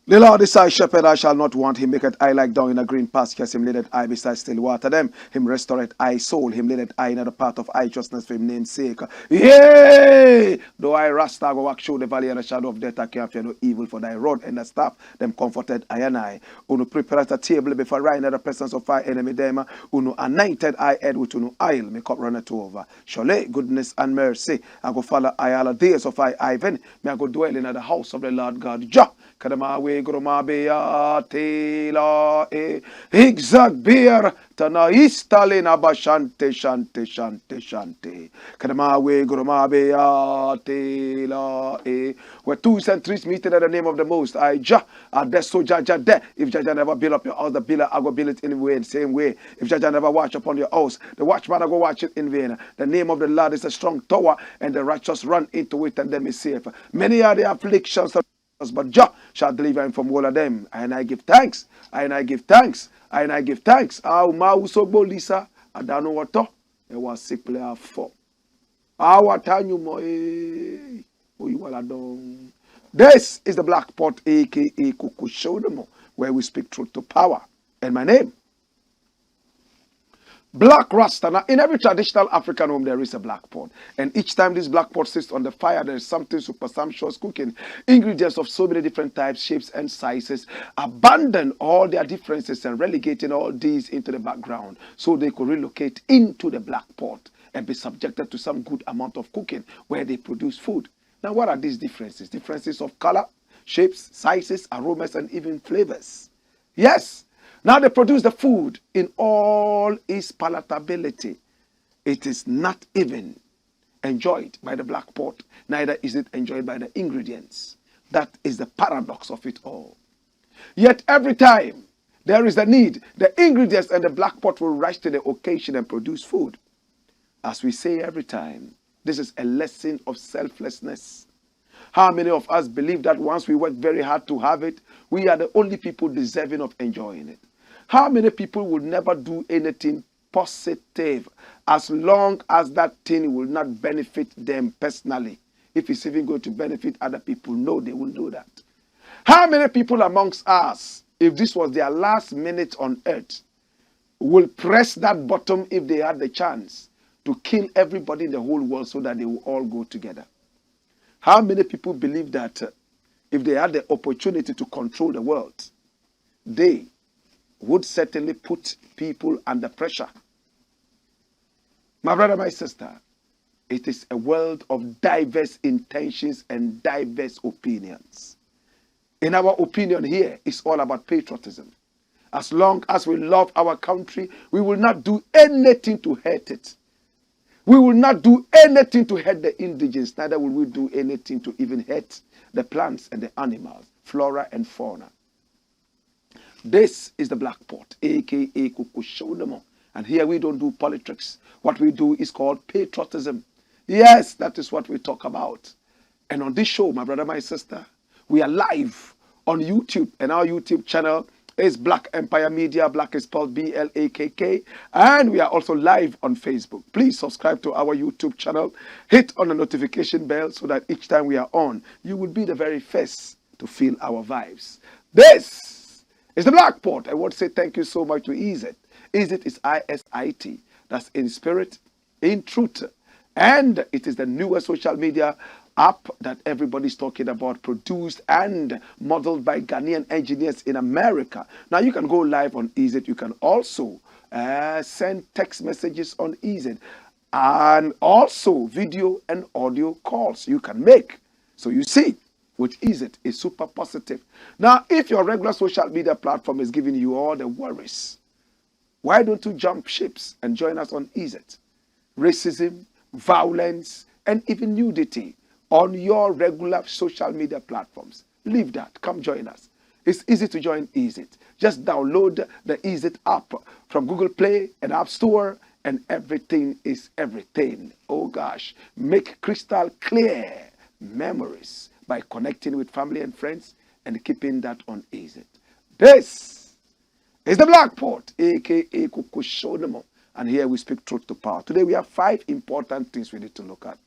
The Lord is thy shepherd, I shall not want. Him maketh I like down in a green pastures. Him leadeth I beside still water them. Him restoreth I soul. Him leadeth I in the path of righteousness for him name's sake. Yea! Though I Rasta go walk through the valley and the shadow of death, I can't fear no evil, for thy rod and the staff, them comforted I and I. Uno prepareth a table before I in the presence of our enemy them. Uno anointed I head with uno oil, me cup runneth over. Surely goodness and mercy, I go follow I all the days of I Ivan. May I go dwell in the house of the Lord God. Jah! Kadamawe gromabea tela exact beer tana istalina bashante shante shante shante. Kadamawe gromabea tela where two and three meeting at the name of the Most High Jah. So Jaja de. If Jaja never build up your house, the builder I go build it in vain. Same way. If Jaja never watch upon your house, the watchman I go watch it in vain. The name of the Lord is a strong tower, and the righteous run into it and them is safe. Many are the afflictions of but Jah shall deliver him from all of them. And I give thanks. And I give thanks. And I give thanks. Au mauso bolisa. Adano wato. E was simple for. Our tanyu mo you wala don. This is the Black Pot, aka Kukushodemo, where we speak truth to power. And my name, Black Rasta. Now, in every traditional African home, there is a black pot. And each time this black pot sits on the fire, there is something super sumptuous cooking. Ingredients of so many different types, shapes, and sizes. Abandon all their differences and relegating all these into the background so they could relocate into the black pot and be subjected to some good amount of cooking where they produce food. Now, what are these differences? Differences of color, shapes, sizes, aromas, and even flavors. Yes. Now they produce the food in all its palatability. It is not even enjoyed by the black pot. Neither is it enjoyed by the ingredients. That is the paradox of it all. Yet every time there is a need, the ingredients and the black pot will rise to the occasion and produce food. As we say every time, this is a lesson of selflessness. How many of us believe that once we work very hard to have it, we are the only people deserving of enjoying it? How many people will never do anything positive as long as that thing will not benefit them personally? If it's even going to benefit other people, no, they won't do that. How many people amongst us, if this was their last minute on earth, will press that button if they had the chance to kill everybody in the whole world so that they will all go together? How many people believe that if they had the opportunity to control the world, they would certainly put people under pressure? My brother, my sister, it is a world of diverse intentions and diverse opinions. In our opinion here, it's all about patriotism. As long as we love our country, we will not do anything to hurt it. We will not do anything to hurt the indigenous, neither will we do anything to even hurt the plants and the animals, flora and fauna. This is the Black Pot, aka Kukushodemo. And here we don't do politics. What we do is called patriotism. Yes, that is what we talk about. And on this show, my brother, my sister, we are live on YouTube. And our YouTube channel is Black Empire Media. Black is spelled B-L-A-K-K. And we are also live on Facebook. Please subscribe to our YouTube channel. Hit on the notification bell so that each time we are on, you will be the very first to feel our vibes. This is the Black Pot. I want to say thank you so much to Isit. Isit is I-S-I-T. That's in spirit, in truth. And it is the newest social media app that everybody's talking about, produced and modeled by Ghanaian engineers in America. Now you can go live on EZ. You can also send text messages on EZ, and also video and audio calls you can make. So you see, with EZ is super positive. Now, if your regular social media platform is giving you all the worries, why don't you jump ships and join us on EZ? Racism, violence, and even nudity on your regular social media platforms. Leave that. Come join us. It's easy to join EZ. Just download the EZ app from Google Play and App Store, and everything is everything. Oh gosh, make crystal clear memories by connecting with family and friends and keeping that on EZ. This is the Blakk Port, aka Kukushodomo, and here we speak truth to power. Today we have 5 important things we need to look at.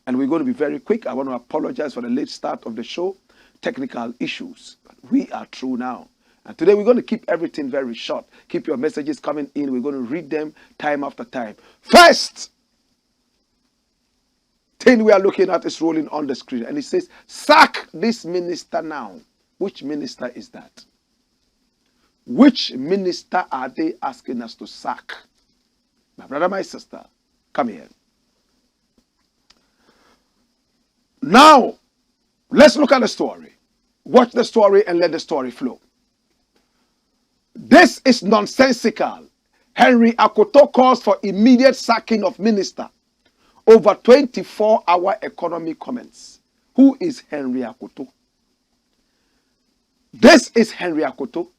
And we're going to be very quick. I want to apologize for the late start of the show. Technical issues. We are through now. And today we're going to keep everything very short. Keep your messages coming in. We're going to read them time after time. First thing we are looking at is rolling on the screen. And it says, sack this minister now. Which minister is that? Which minister are they asking us to sack? My brother, my sister, come here. Now, let's look at the story. Watch the story and let the story flow. This is nonsensical. Henry Akoto calls for immediate sacking of minister over 24-hour economy comments. Who is Henry Akoto? This is Henry Akoto.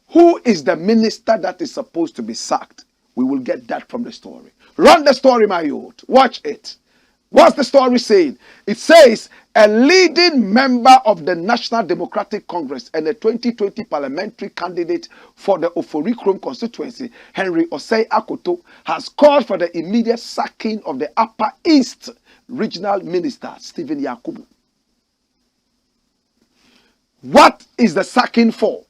Who is the minister that is supposed to be sacked? We will get that from the story. Run the story, my youth. Watch it. What's the story saying? It says, a leading member of the National Democratic Congress and a 2020 parliamentary candidate for the Oforikrom constituency, Henry Osei Akoto, has called for the immediate sacking of the Upper East Regional Minister, Stephen Yakubu. What is the sacking for?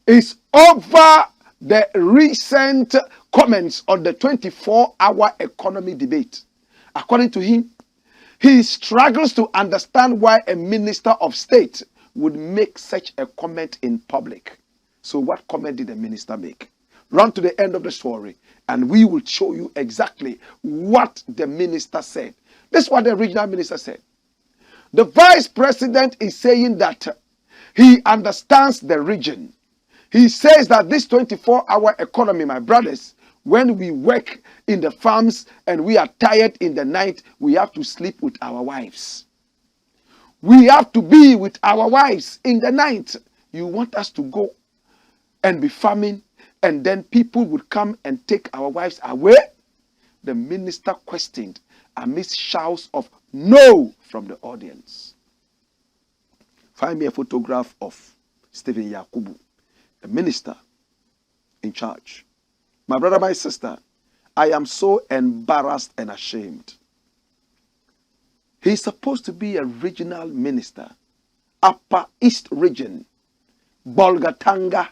It's over the recent comments on the 24-hour economy debate. According to him, he struggles to understand why a minister of state would make such a comment in public. So what comment did the minister make? Run to the end of the story and we will show you exactly what the minister said. This is what the regional minister said. The vice president is saying that he understands the region. He says that this 24-hour economy, my brothers, when we work in the farms and we are tired in the night, we have to sleep with our wives. We have to be with our wives in the night. You want us to go and be farming, and then people would come and take our wives away? The minister questioned amidst shouts of no from the audience. Find me a photograph of Stephen Yakubu, the minister in charge. My brother, my sister, I am so embarrassed and ashamed. He's supposed to be a regional minister, Upper East Region, Bolgatanga.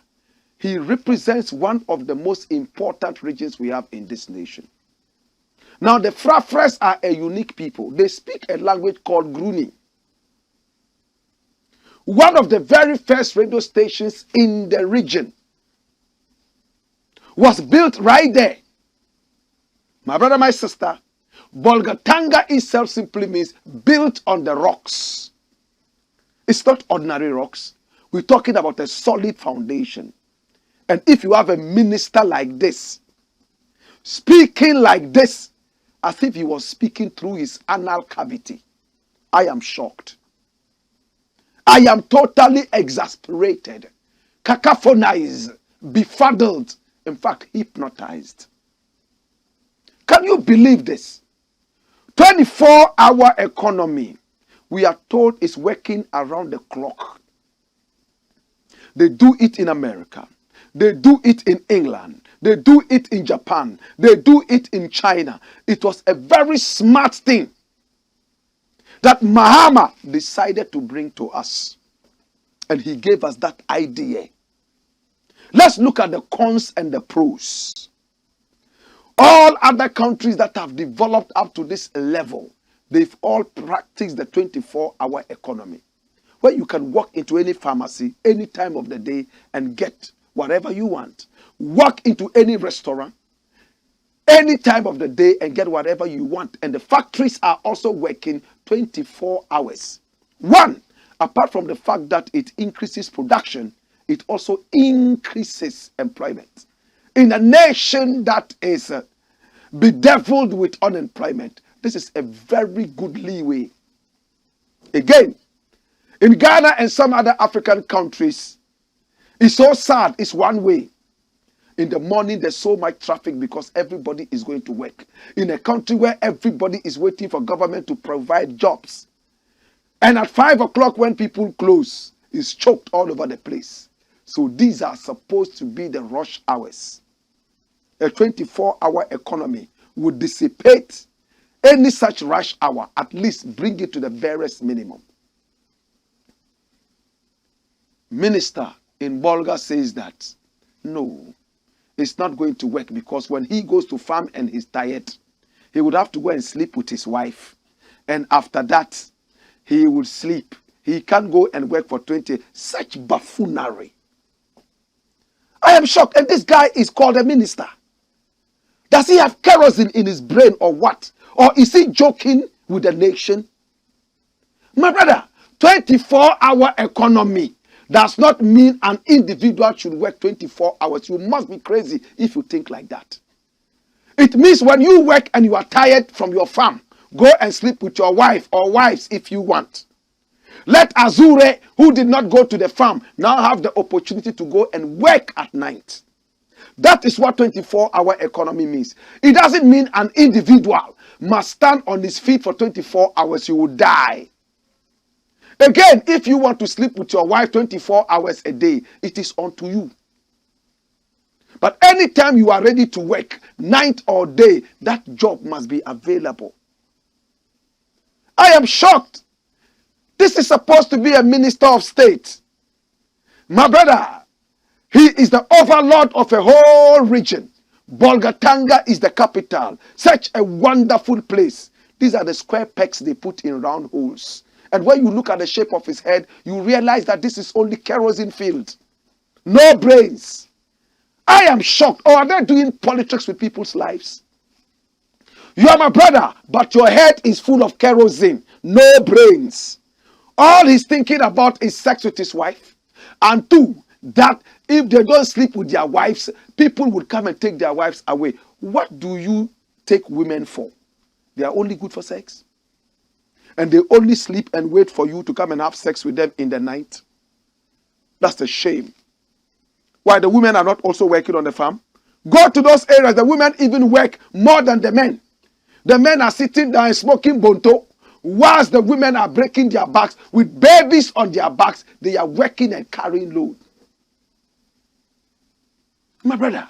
He represents one of the most important regions we have in this nation. Now, the Frafres are a unique people. They speak a language called Gruni. One of the very first radio stations in the region was built right there. My brother, my sister, Bolgatanga itself simply means built on the rocks. It's not ordinary rocks. We're talking about a solid foundation. And if you have a minister like this, speaking like this, as if he was speaking through his anal cavity, I am shocked. I am totally exasperated, cacophonized, befuddled, in fact, hypnotized. Can you believe this? 24-hour economy, we are told, is working around the clock. They do it in America. They do it in England. They do it in Japan. They do it in China. It was a very smart thing that Mahama decided to bring to us. And he gave us that idea. Let's look at the cons and the pros. All other countries that have developed up to this level, they've all practiced the 24-hour economy, where you can walk into any pharmacy any time of the day and get whatever you want. Walk into any restaurant any time of the day and get whatever you want. And the factories are also working 24 hours. One, apart from the fact that it increases production, it also increases employment. In a nation that is bedeviled with unemployment, this is a very good leeway. Again, in Ghana and some other African countries, it's so sad. It's one way. In the morning, there's so much traffic because everybody is going to work. In a country where everybody is waiting for government to provide jobs. And at 5 o'clock when people close, it's choked all over the place. So these are supposed to be the rush hours. A 24-hour economy would dissipate any such rush hour, at least bring it to the barest minimum. Minister in Bolga says that, no, it's not going to work because when he goes to farm and he's tired, he would have to go and sleep with his wife. And after that, he would sleep. He can't go and work for 20. Such buffoonery. I am shocked. And this guy is called a minister. Does he have kerosene in his brain or what? Or is he joking with the nation? My brother, 24-hour economy does not mean an individual should work 24 hours. You must be crazy if you think like that. It means when you work and you are tired from your farm, go and sleep with your wife or wives if you want. Let Azure, who did not go to the farm, now have the opportunity to go and work at night. That is what 24-hour economy means. It doesn't mean an individual must stand on his feet for 24 hours. You will die. Again, if you want to sleep with your wife 24 hours a day, it is unto you. But anytime you are ready to work, night or day, that job must be available. I am shocked. This is supposed to be a minister of state. My brother, he is the overlord of a whole region. Bolgatanga is the capital. Such a wonderful place. These are the square pegs they put in round holes. And when you look at the shape of his head, you realize that this is only kerosene filled. No brains. I am shocked. Or are they doing politics with people's lives? You are my brother, but your head is full of kerosene. No brains. All he's thinking about is sex with his wife. And two, that if they don't sleep with their wives, people would come and take their wives away. What do you take women for? They are only good for sex. And they only sleep and wait for you to come and have sex with them in the night. That's a shame. Why the women are not also working on the farm? Go to those areas. The women even work more than the men. The men are sitting down and smoking bonto, whilst the women are breaking their backs with babies on their backs. They are working and carrying load. My brother,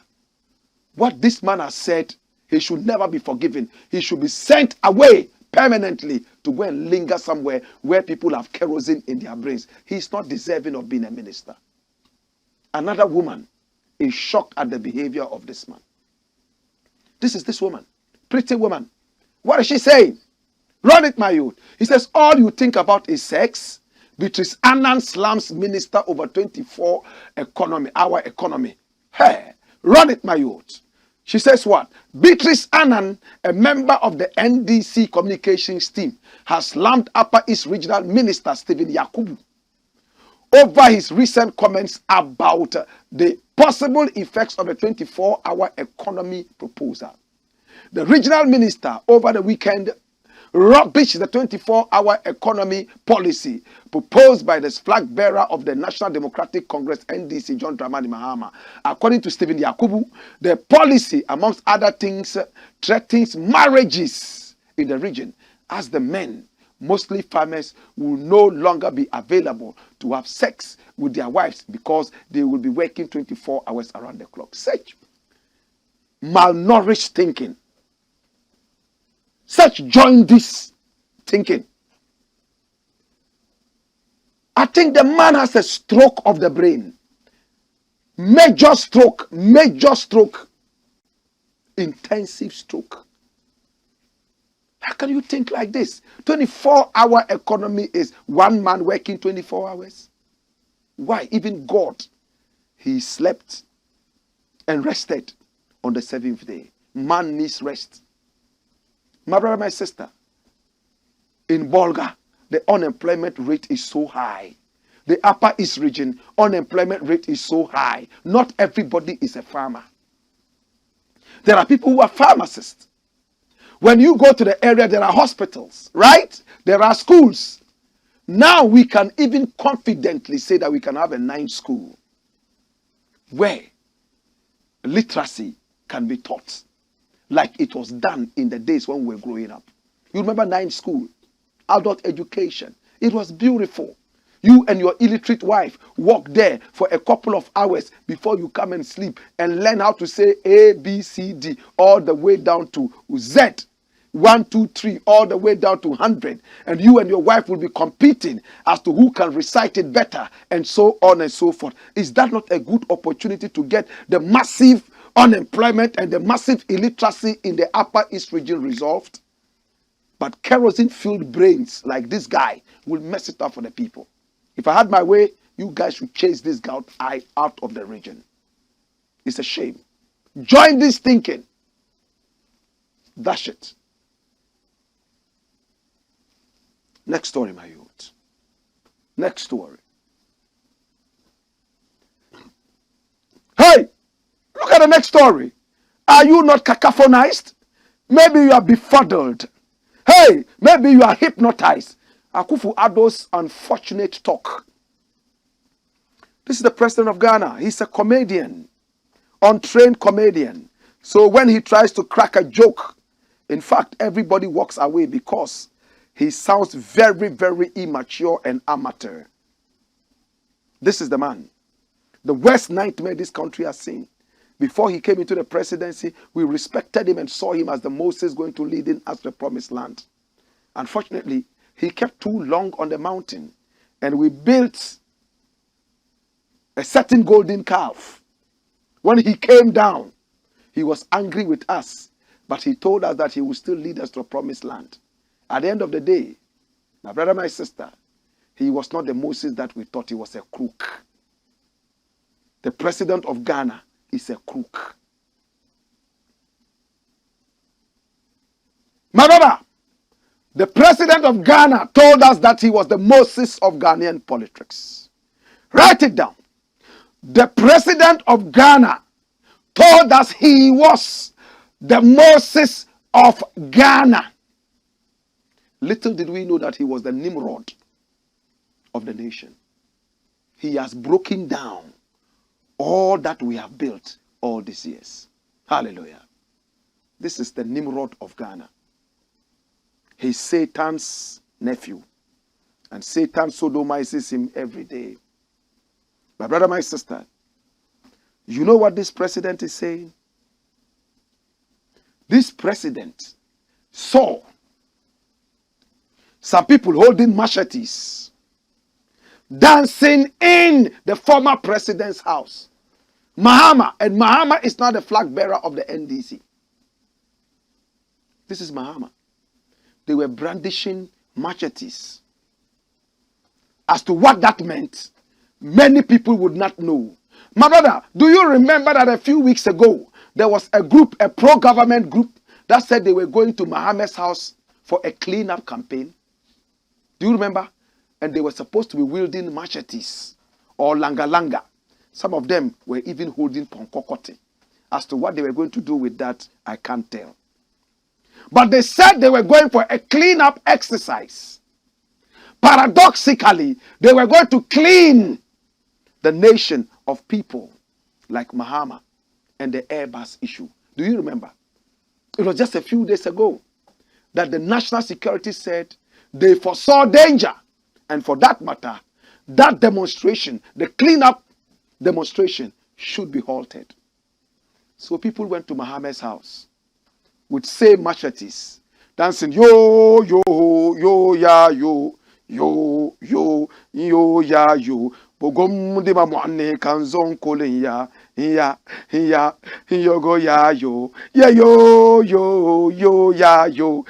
what this man has said, he should never be forgiven. He should be sent away permanently to go and linger somewhere where people have kerosene in their brains. He's not deserving of being a minister. Another woman is shocked at the behavior of this man. This is this woman, pretty woman. What is she saying? Run it, my youth. He says, all you think about is sex. Beatrice Annan slams minister over 24-hour economy. Hey, run it, my youth. She says what? Beatrice Annan, a member of the NDC communications team, has slammed Upper East Regional Minister Stephen Yakubu over his recent comments about the possible effects of a 24-hour economy proposal. The regional minister over the weekend rubbished the 24-hour economy policy proposed by the flag bearer of the National Democratic Congress, NDC, John Dramani Mahama. According to Stephen Yakubu, the policy, amongst other things, threatens marriages in the region as the men, mostly farmers, will no longer be available to have sex with their wives because they will be working 24 hours around the clock. Such malnourished thinking. Such jaundice thinking. I think the man has a stroke of the brain. Major stroke, intensive stroke. How can you think like this? 24-hour economy is one man working 24 hours. Why? Even God, he slept and rested on the seventh day. Man needs rest. My brother, my sister, in Bolga, the unemployment rate is so high. The Upper East region, unemployment rate is so high. Not everybody is a farmer. There are people who are pharmacists. When you go to the area, there are hospitals, right? There are schools. Now we can even confidently say that we can have a 9th school where literacy can be taught like it was done in the days when we were growing up. You remember 9th school, adult education. It was beautiful. You and your illiterate wife walk there for a couple of hours before you come and sleep and learn how to say A, B, C, D, all the way down to Z. 1, 2, 3, all the way down to 100. And you and your wife will be competing as to who can recite it better, and so on and so forth. Is that not a good opportunity to get the massive unemployment and the massive illiteracy in the Upper East region resolved? But kerosene-filled brains like this guy will mess it up for the people. If I had my way, you guys should chase this guy out of the region. It's a shame. Join this thinking. Dash it. Next story, my youth. Next story. Hey, look at the next story. Are you not cacophonized? Maybe you are befuddled. Hey, maybe you are hypnotized. Akufo-Addo'S unfortunate talk. This is the president of Ghana. He's a comedian, untrained comedian. So when he tries to crack a joke, in fact, everybody walks away because he sounds very, very immature and amateur. This is the man. The worst nightmare this country has seen. Before he came into the presidency, we respected him and saw him as the Moses going to lead in us to the promised land. Unfortunately, he kept too long on the mountain, and we built a certain golden calf. When he came down, he was angry with us, but he told us that he would still lead us to a promised land. At the end of the day, my brother, my sister, he was not the Moses that we thought. He was a crook. The president of Ghana is a crook. My brother, the president of Ghana told us that he was the Moses of Ghanaian politics. Write it down. The president of Ghana told us he was the Moses of Ghana. Little did we know that he was the Nimrod of the nation. He has broken down all that we have built all these years. Hallelujah. This is the Nimrod of Ghana. He's Satan's nephew. And Satan sodomizes him every day. My brother, my sister, you know what this president is saying? This president saw some people holding machetes, dancing in the former president's house. Mahama, and Mahama is not the flag bearer of the NDC. This is Mahama. They were brandishing machetes. As to what that meant, many people would not know. My brother, do you remember that a few weeks ago, there was a group, a pro-government group, that said they were going to Mahama's house for a clean-up campaign? Do you remember? And they were supposed to be wielding machetes or langa-langa. Some of them were even holding ponkokote. As to what they were going to do with that, I can't tell. But they said they were going for a clean-up exercise. Paradoxically, they were going to clean the nation of people like Mahama and the Airbus issue. Do you remember? It was just a few days ago that the national security said they foresaw danger. And for that matter, that demonstration, the cleanup demonstration, should be halted. So people went to Mahama's house with same machetes, dancing yo, yo, yo, ya, yo, yo, yo, yo, ya, yo, Bogom de mamwane kanzon kolin ya yogo ya yo ya yo ya yo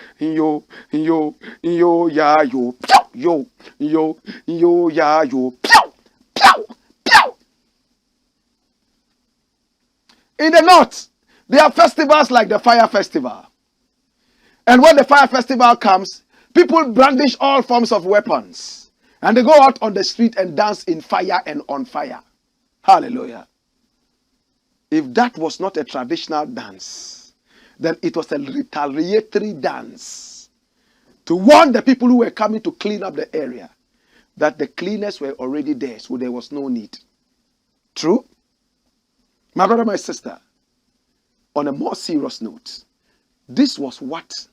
ya yo pew. In the north, there are festivals like the fire festival. And when the fire festival comes, people brandish all forms of weapons. And they go out on the street and dance in fire and on fire. Hallelujah. If that was not a traditional dance, then it was a retaliatory dance to warn the people who were coming to clean up the area that the cleaners were already there, so there was no need. True? My brother, my sister, on a more serious note, this was what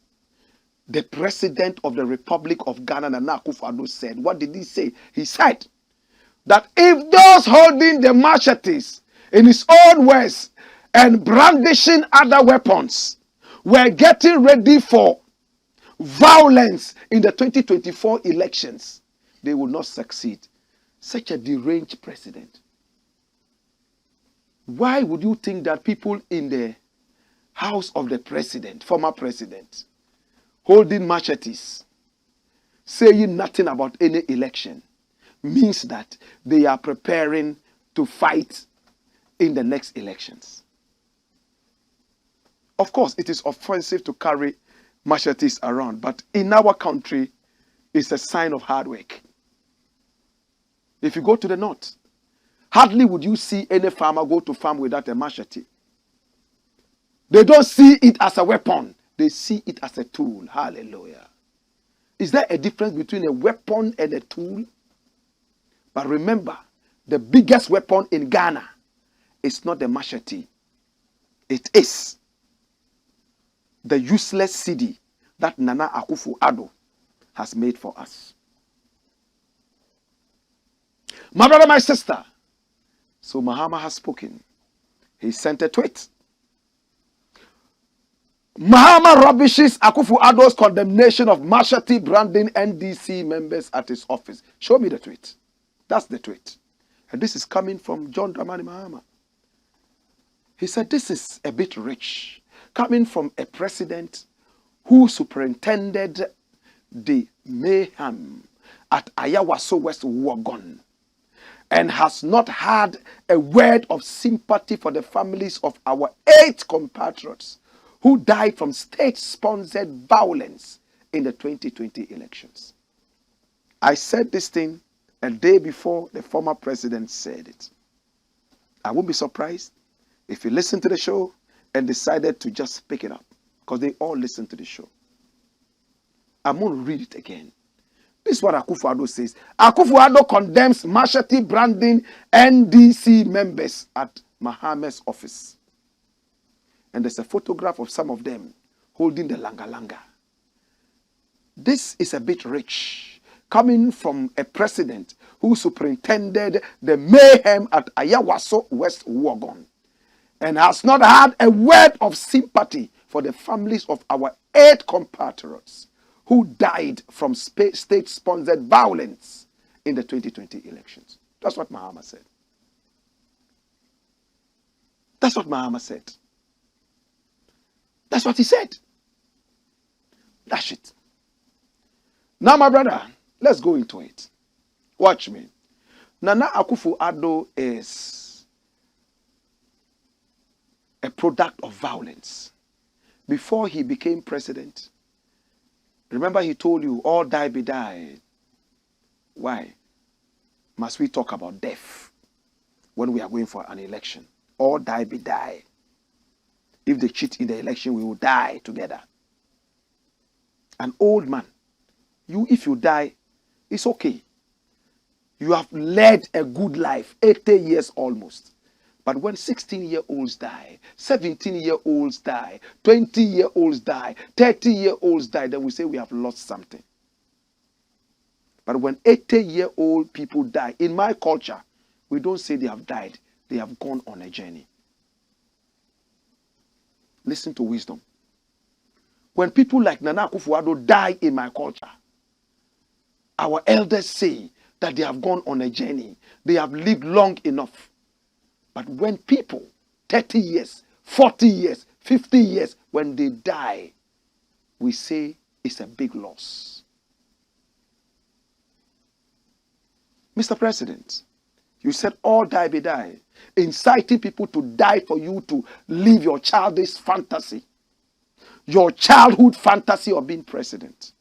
the President of the Republic of Ghana, Nana Akufo-Addo, said. What did he say? He said that if those holding the machetes, in his own words, and brandishing other weapons were getting ready for violence in the 2024 elections, they will not succeed. Such a deranged president. Why would you think that people in the house of the president, former president, holding machetes, saying nothing about any election, means that they are preparing to fight in the next elections? Of course, it is offensive to carry machetes around, but in our country, it's a sign of hard work. If you go to the north, hardly would you see any farmer go to farm without a machete. They don't see it as a weapon. They see it as a tool. Hallelujah. Is there a difference between a weapon and a tool? But remember, the biggest weapon in Ghana is not the machete. It is the useless CD that Nana Akufo-Addo has made for us. My brother, my sister. So Mahama has spoken. He sent a tweet. Mahama rubbishes Akufo-Addo's condemnation of machete branding NDC members at his office. Show me the tweet. That's the tweet. And this is coming from John Dramani Mahama. He said, this is a bit rich. Coming from a president who superintended the mayhem at Ayawaso West Wagon and has not had a word of sympathy for the families of our 8 compatriots who died from state-sponsored violence in the 2020 elections. I said this thing a day before the former president said it. I won't be surprised if you listen to the show and decided to just pick it up, because they all listen to the show. I'm going to read it again. This is what Akufo-Addo says. Akufo-Addo condemns machete branding NDC members at Mahama's office. And there's a photograph of some of them holding the langa-langa. This is a bit rich, coming from a president who superintended the mayhem at Ayawaso West Wagon and has not had a word of sympathy for the families of our 8 compatriots who died from state-sponsored violence in the 2020 elections. That's what Mahama said. That's what Mahama said. That's what he said. That's it. Now, my brother, let's go into it. Watch me. Nana Akufo-Addo is a product of violence. Before he became president, remember he told you, all die be died. Why must we talk about death when we are going for an election? All die be died. If they cheat in the election, we will die together. An old man, if you die, it's okay. You have led a good life, 80 years almost. But when 16-year-olds die, 17-year-olds die, 20-year-olds die, 30-year-olds die, then we say we have lost something. But when 80-year-old people die, in my culture, we don't say they have died. They have gone on a journey. Listen to wisdom. When people like Nana Akufo-Addo die in my culture, our elders say that they have gone on a journey. They have lived long enough. But when people, 30 years, 40 years, 50 years, when they die, we say it's a big loss. Mr. President, you said all die be die, inciting people to die for you to live your childish fantasy, your childhood fantasy of being president.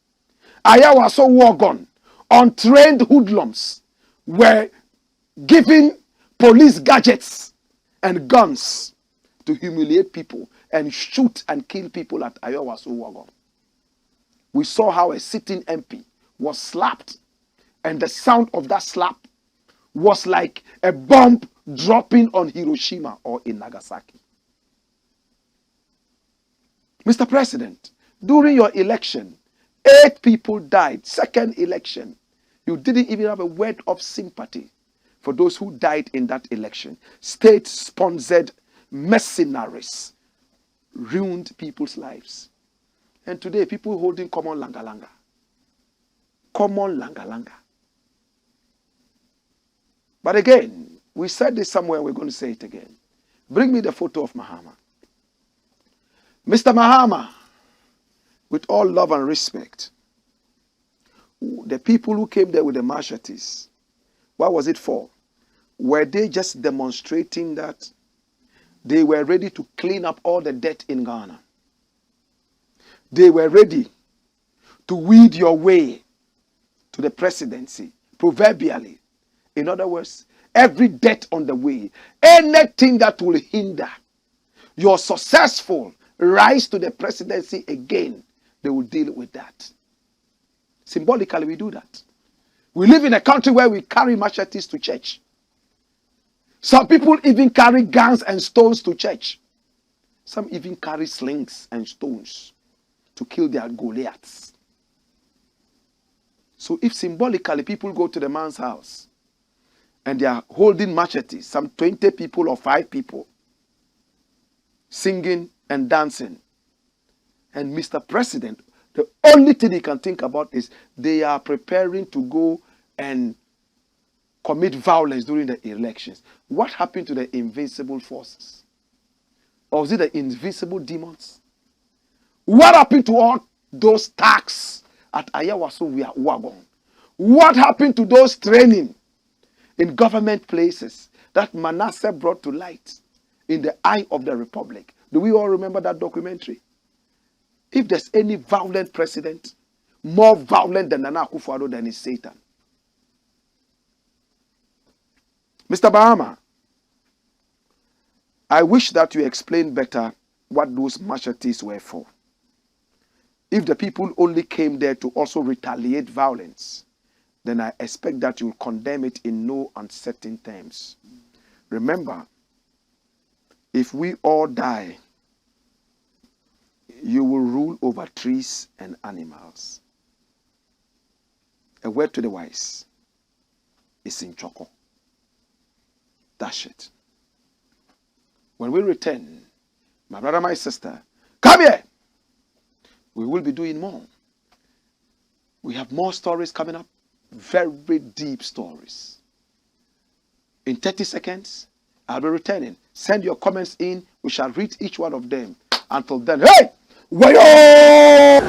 Ayawaso Wagon, untrained hoodlums were given police gadgets and guns to humiliate people and shoot and kill people at Ayawaso Wagon. We saw how a sitting MP was slapped, and the sound of that slap was like a bomb dropping on Hiroshima or in Nagasaki. Mr. President, during your election, 8 people died. Second election, you didn't even have a word of sympathy for those who died in that election. State-sponsored mercenaries ruined people's lives. And today, people holding common langa-langa. Common langa-langa. But again, we said this somewhere, we're going to say it again. Bring me the photo of Mahama. Mr. Mahama, with all love and respect, the people who came there with the machetes, what was it for? Were they just demonstrating that they were ready to clean up all the debt in Ghana? They were ready to weed your way to the presidency, proverbially. In other words, every debt on the way, anything that will hinder your successful rise to the presidency again, they will deal with that. Symbolically, we do that. We live in a country where we carry machetes to church. Some people even carry guns and stones to church. Some even carry slings and stones to kill their Goliaths. So if symbolically people go to the man's house and they are holding machetes, some 20 people or 5 people, singing and dancing, and Mr. President, the only thing he can think about is they are preparing to go and commit violence during the elections. What happened to the invincible forces? Or was it the invisible demons? What happened to all those tax at Ayawaso Wagon? What happened to those training in government places that Manasseh brought to light in the eye of the Republic? Do we all remember that documentary? If there's any violent president, more violent than Nana Akufo-Addo, then is Satan. Mr. Bahama, I wish that you explained better what those machetes were for. If the people only came there to also retaliate violence, then I expect that you will condemn it in no uncertain terms. Remember, if we all die, you will rule over trees and animals. A word to the wise is in choco. Dash it. When we return, my brother, my sister, come here. We will be doing more. We have more stories coming up. Very deep stories. In 30 seconds, I'll be returning. Send your comments in. We shall read each one of them. Until then, hey! Wayo!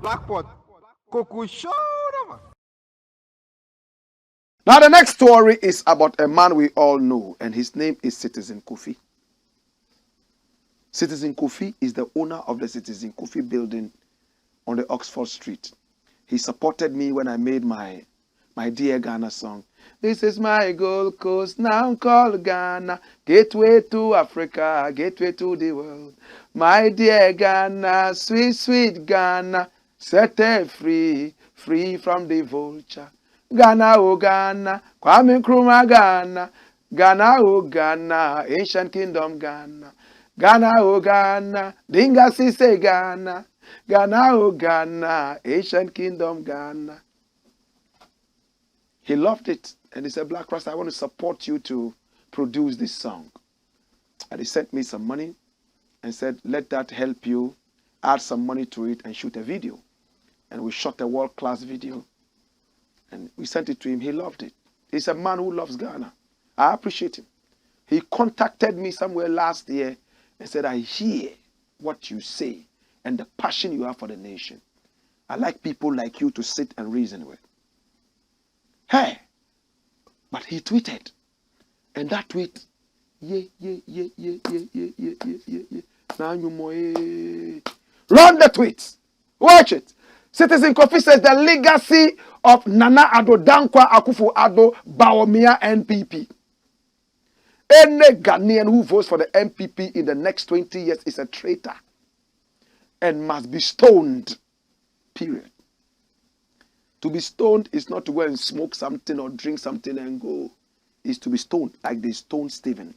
Blackpot, Coco Show. Now, the next story is about a man we all know, and his name is Citizen Kofi. Citizen Kofi is the owner of the Citizen Kofi building on the Oxford Street. He supported me when I made my Dear Ghana song. This is my Gold Coast, now called Ghana, gateway to Africa, gateway to the world. My dear Ghana, sweet, sweet Ghana, set her free, free from the vulture. Ghana, oh Ghana, Kwame Nkrumah Ghana, Ghana, oh Ghana, ancient kingdom Ghana. Ghana, oh Ghana, Dinga Sise Ghana, Ghana, oh Ghana, ancient kingdom Ghana. He loved it, and he said, Blakk Rasta, I want to support you to produce this song. And he sent me some money and said, let that help you add some money to it and shoot a video. And we shot a world-class video. And we sent it to him. He loved it. He's a man who loves Ghana. I appreciate him. He contacted me somewhere last year and said, I hear what you say and the passion you have for the nation. I like people like you to sit and reason with. Hey, but he tweeted, and that tweet, yeah. Now you more. Run the tweets. Watch it. Citizen Kofi says the legacy of Nana Addo Dankwa Akufo-Addo Bawumia NPP. Any Ghanaian who votes for the NPP in the next 20 years is a traitor and must be stoned. Period. To be stoned is not to go and smoke something or drink something and go. It's to be stoned like they stoned Stephen.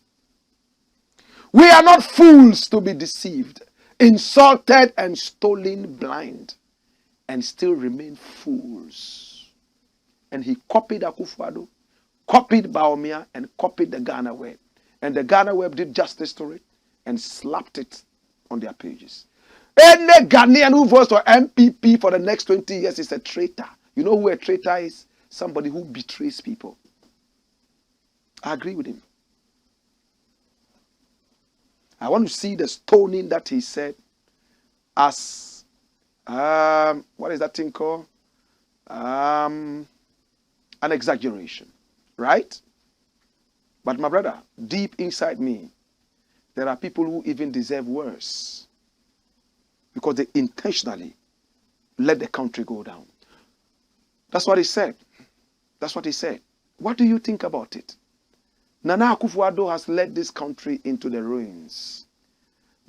We are not fools to be deceived, insulted and stolen blind, and still remain fools. And he copied Akufo-Addo, copied Bawumia, and copied the Ghana Web. And the Ghana Web did justice to it and slapped it on their pages. Any Ghanaian who votes for MPP for the next 20 years is a traitor. You know who a traitor is? Somebody who betrays people. I agree with him. I want to see the stoning that he said as, what is that thing called? An exaggeration, right? But my brother, deep inside me, there are people who even deserve worse because they intentionally let the country go down. That's what he said. That's what he said. What do you think about it? Nana Akufo-Addo has led this country into the ruins.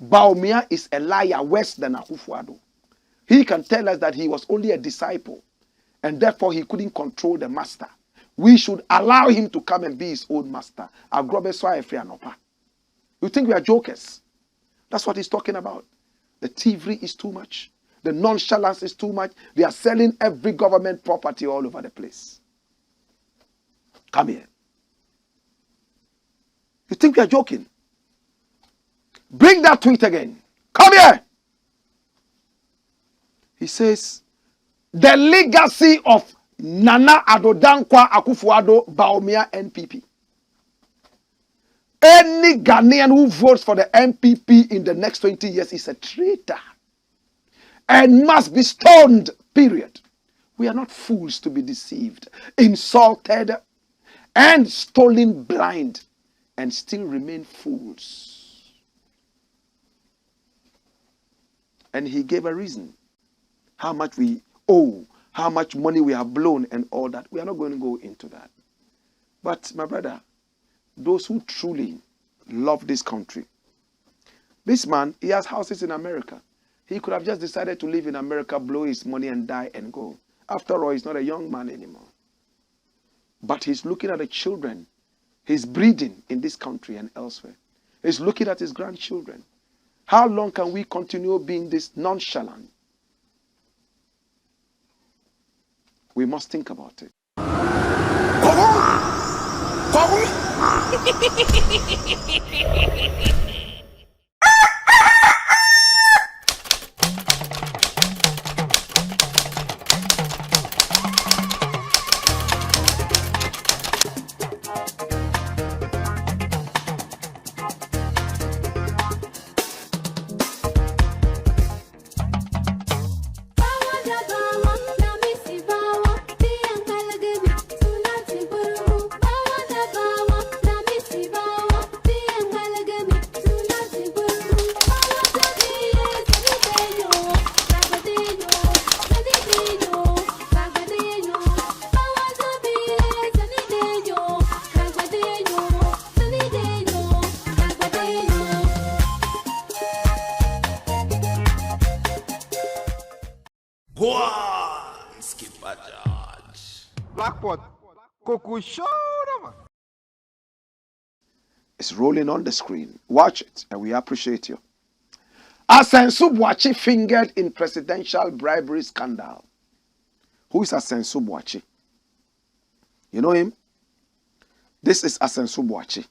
Bawumia is a liar worse than Akufo-Addo. He can tell us that he was only a disciple and therefore he couldn't control the master. We should allow him to come and be his own master. You think we are jokers? That's what he's talking about. The thievery is too much. The nonchalance is too much. They are selling every government property all over the place. Come here. You think we are joking? Bring that tweet again. Come here. He says, the legacy of Nana Addo Dankwa Akufo-Addo Bawumia NPP. Any Ghanaian who votes for the NPP in the next 20 years is a traitor and must be stoned, period. We are not fools to be deceived, insulted, and stolen blind, and still remain fools. And he gave a reason. How much we owe, how much money we have blown and all that. We are not going to go into that. But my brother, those who truly love this country, this man, he has houses in America. He could have just decided to live in America, blow his money and die and go. After all, he's not a young man anymore. But he's looking at the children. He's breeding in this country and elsewhere. He's looking at his grandchildren. How long can we continue being this nonchalant? We must think about it. One skipper charge. Blackpot, Coco Show. It's rolling on the screen. Watch it, and we appreciate you. Asenso-Boakye fingered in presidential bribery scandal. Who is Asenso-Boakye? You know him? This is Asenso-Boakye.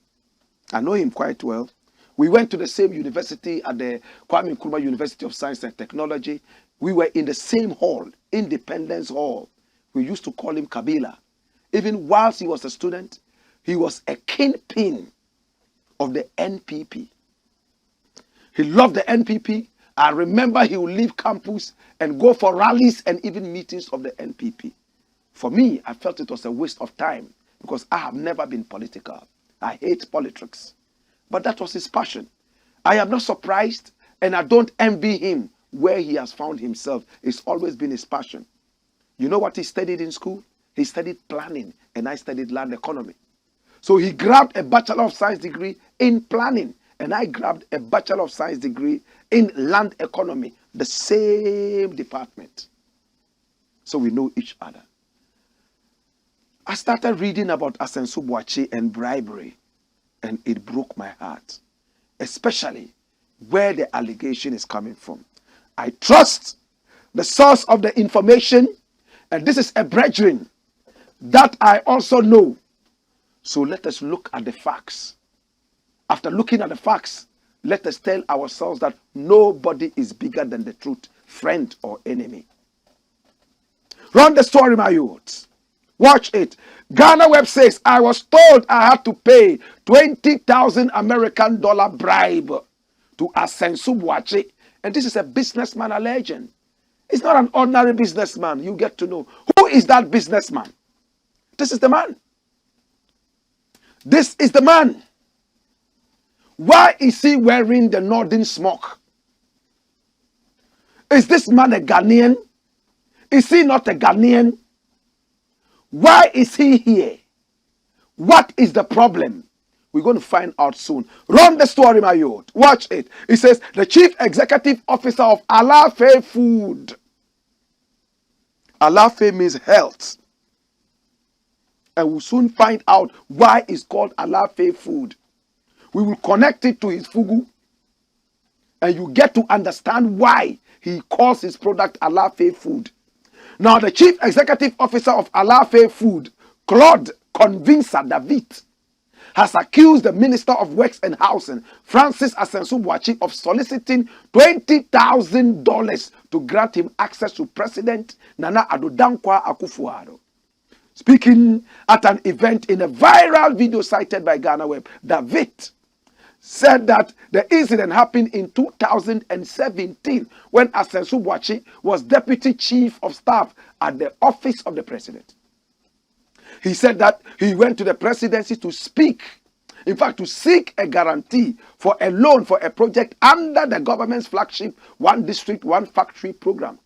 I know him quite well. We went to the same university at the Kwame Nkrumah University of Science and Technology. We were in the same hall, Independence Hall. We used to call him Kabila. Even whilst he was a student, he was a kingpin of the NPP. He loved the NPP. I remember he would leave campus and go for rallies and even meetings of the NPP. For me, I felt it was a waste of time because I have never been political. I hate politics. But that was his passion. I am not surprised and I don't envy him where he has found himself. It's always been his passion. You know what he studied in school? He studied planning and I studied land economy. So he grabbed a Bachelor of Science degree in planning and I grabbed a Bachelor of Science degree in land economy, the same department. So we know each other. I started reading about Asenso-Boakye and bribery, and it broke my heart, especially where the allegation is coming from. I trust the source of the information, and this is a brethren that I also know. So let us look at the facts. After looking at the facts, let us tell ourselves that nobody is bigger than the truth, friend or enemy. Run the story, my youth. Watch it. Ghana Web says, I was told I had to pay 20,000 American dollar bribe to Asenso-Boakye. And this is a businessman alleging. It's not an ordinary businessman. You get to know. Who is that businessman? This is the man. This is the man. Why is he wearing the northern smock? Is this man a Ghanaian? Is he not a Ghanaian? Why is he here? What is the problem? We're going to find out soon. Run the story, my youth. Watch it. It says, the chief executive officer of Alafe Food. Alafe means health. And we'll soon find out why it's called Alafe Food. We will connect it to his fugu. And you get to understand why he calls his product Alafe Food. Now, the chief executive officer of Alafe Food, Claude Convincer David, has accused the Minister of Works and Housing, Francis Asenso-Boakye, of soliciting $20,000 to grant him access to President Nana Addo Dankwa Akufo-Addo. Speaking at an event in a viral video cited by Ghana Web, David said that the incident happened in 2017 when Asenso-Boakye was Deputy Chief of Staff at the Office of the President. He said that he went to the presidency to speak, in fact, to seek a guarantee for a loan for a project under the government's flagship One District, One Factory program,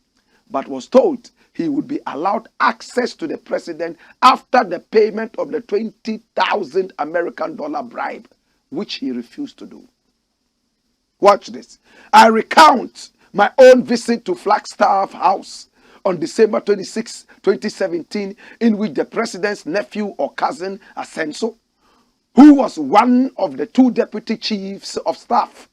but was told he would be allowed access to the president after the payment of the 20,000 American dollar bribe, which he refused to do. Watch this. I recount my own visit to Flagstaff House on December 26, 2017, in which the president's nephew or cousin, Asenso, who was one of the two deputy chiefs of staff,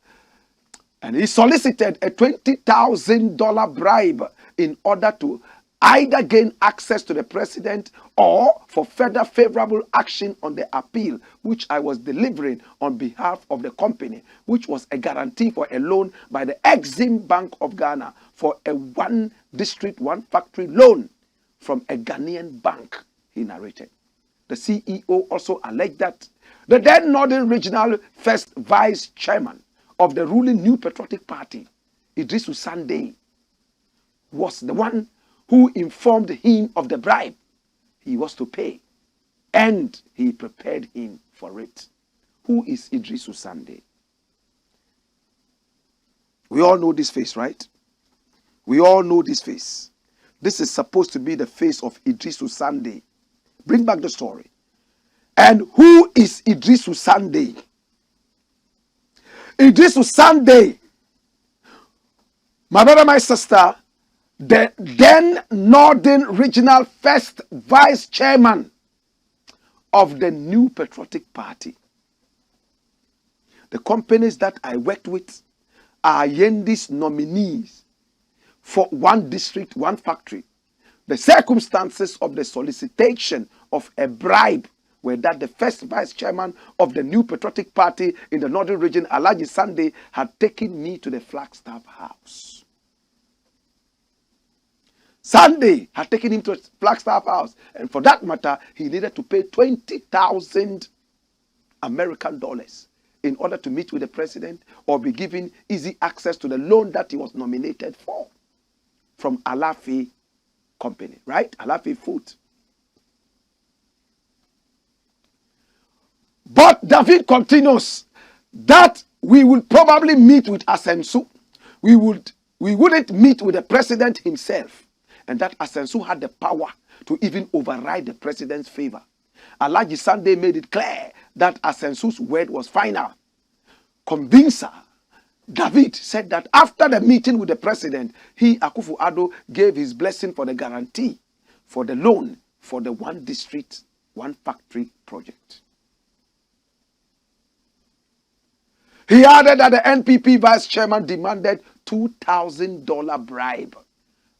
and he solicited a $20,000 bribe in order to either gain access to the president or for further favorable action on the appeal, which I was delivering on behalf of the company, which was a guarantee for a loan by the Exim Bank of Ghana for a One District, One Factory loan from a Ghanaian bank, he narrated. The CEO also alleged that the then Northern Regional First Vice Chairman of the ruling New Patriotic Party, Idrisu Sande, was the one who informed him of the bribe he was to pay, and he prepared him for it. Who is Idrisu Sande? We all know this face, right? We all know this face. This is supposed to be the face of Idrisu Sande. Bring back the story. And who is Idrisu Sande? Idrisu Sande, my brother, my sister, the then Northern Regional first vice chairman of the New Patriotic Party. The companies that I worked with are Yendi's nominees for one district, one factory. The circumstances of the solicitation of a bribe were that the first vice chairman of the New Patriotic Party in the Northern Region, Alhaji Sunday, had taken me to the Flagstaff House. Sunday had taken him to Flagstaff House, and for that matter, he needed to pay 20,000 American dollars in order to meet with the president or be given easy access to the loan that he was nominated for from Alafi Company, right? Alafi Food. But David continues that we will probably meet with Asenso. We wouldn't meet with the president himself, and that Asenso had the power to even override the president's favor. Alhaji Sunday made it clear that Asenso's word was final. Convincer David said that after the meeting with the president, he, Akufo-Addo, gave his blessing for the guarantee for the loan for the one district, one factory project. He added that the NPP vice chairman demanded $2,000 bribe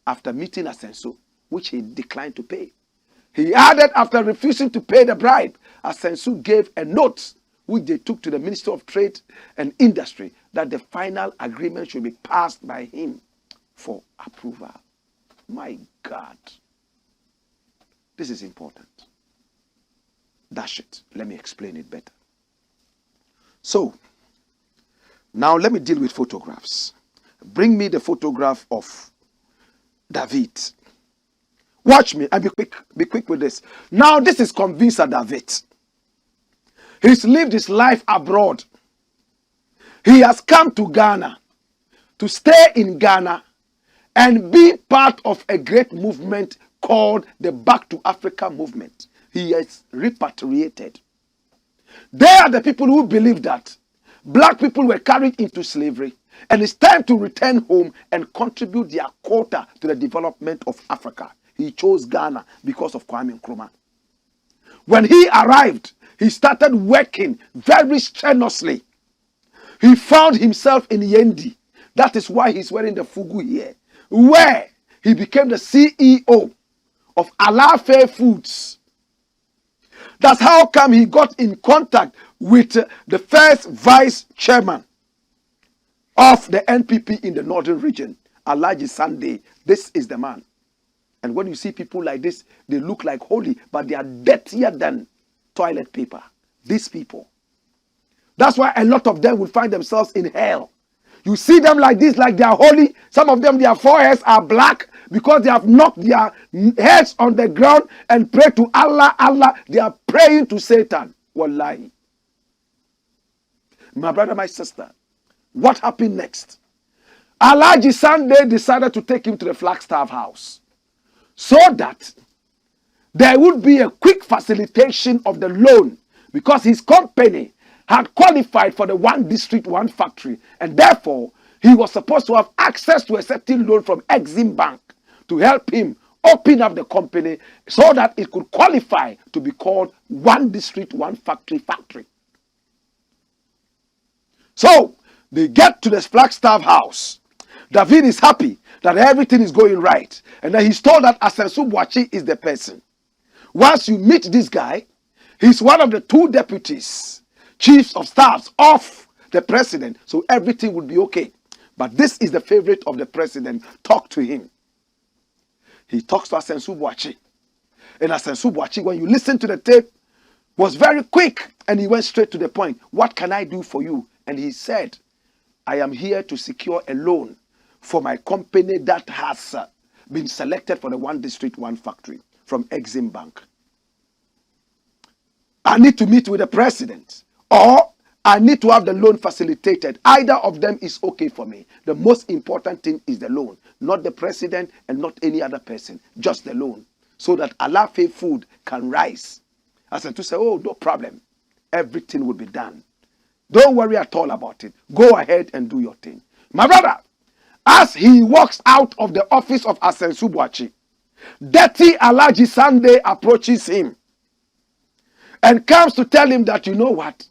after meeting Asenso, which he declined to pay. He added after refusing to pay the bribe, Asenso gave a note which they took to the Minister of Trade and Industry that the final agreement should be passed by him for approval. My God. This is important. Dash it. Let me explain it better. So, now let me deal with photographs. Bring me the photograph of David. Watch me and be quick with this. Now this is Convincer David. He's lived his life abroad. He has come to Ghana to stay in Ghana and be part of a great movement called the Back to Africa movement. He is repatriated. They are the people who believe that black people were carried into slavery and it's time to return home and contribute their quota to the development of Africa. He chose Ghana because of Kwame Nkrumah. When he arrived, he started working very strenuously. He found himself in Yendi. That is why he's wearing the fugu here, where he became the CEO of Alafe Foods. That's how come he got in contact with the first vice chairman of the NPP in the Northern Region, Alhaji Sunday. This is the man. And when you see people like this, they look like holy, but they are dirtier than toilet paper. These people. That's why a lot of them will find themselves in hell. You see them like this, like they are holy. Some of them, their foreheads are black because they have knocked their heads on the ground and pray to Allah, Allah. They are praying to Satan. Wallahi. My brother, my sister, what happened next? Alhaji Sunday decided to take him to the Flagstaff House so that there would be a quick facilitation of the loan because his company had qualified for the one district, one factory, and therefore he was supposed to have access to a certain loan from Exim Bank to help him open up the company so that it could qualify to be called one district, one factory. So they get to the Flagstaff House. David is happy that everything is going right, and then he's told that Asenso-Boakye is the person. Once you meet this guy, he's one of the two deputies, chiefs of staffs of the president, so everything will be okay. But this is the favorite of the president. Talk to him. He talks to Asenso-Boakye. And Asenso-Boakye, when you listen to the tape, was very quick and he went straight to the point. What can I do for you? And he said, I am here to secure a loan for my company that has been selected for the one district, one factory from Exim Bank. I need to meet with the president, or I need to have the loan facilitated. Either of them is okay for me. The most important thing is the loan, not the president and not any other person, just the loan, so that Alafe Food can rise. As to say, oh, no problem. Everything will be done. Don't worry at all about it. Go ahead and do your thing. My brother, As he walks out of the office of Asenso-Boakye, dirty Alhaji Sunday approaches him and comes to tell him that, you know what?